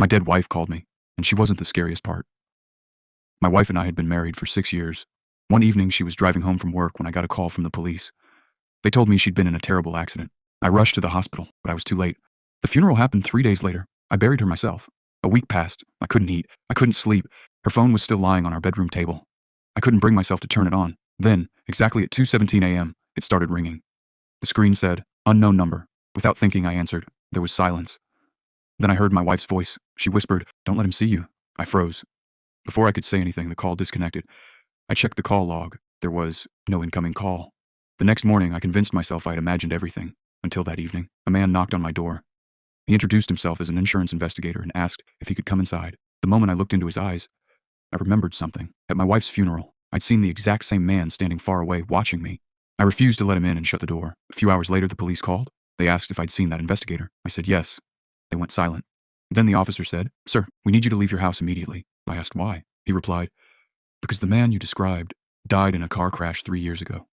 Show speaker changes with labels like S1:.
S1: My dead wife called me, and she wasn't the scariest part. My wife and I had been married for 6 years. One evening, she was driving home from work when I got a call from the police. They told me she'd been in a terrible accident. I rushed to the hospital, but I was too late. The funeral happened 3 days later. I buried her myself. A week passed. I couldn't eat. I couldn't sleep. Her phone was still lying on our bedroom table. I couldn't bring myself to turn it on. Then, exactly at 2:17 a.m., it started ringing. The screen said, "Unknown number." Without thinking, I answered. There was silence. Then I heard my wife's voice. She whispered, "Don't let him see you." I froze. Before I could say anything, the call disconnected. I checked the call log. There was no incoming call. The next morning, I convinced myself I had imagined everything. Until that evening, a man knocked on my door. He introduced himself as an insurance investigator and asked if he could come inside. The moment I looked into his eyes, I remembered something. At my wife's funeral, I'd seen the exact same man standing far away, watching me. I refused to let him in and shut the door. A few hours later, the police called. They asked if I'd seen that investigator. I said yes. They went silent. Then the officer said, "Sir, we need you to leave your house immediately." I asked why. He replied, "Because the man you described died in a car crash 3 years ago."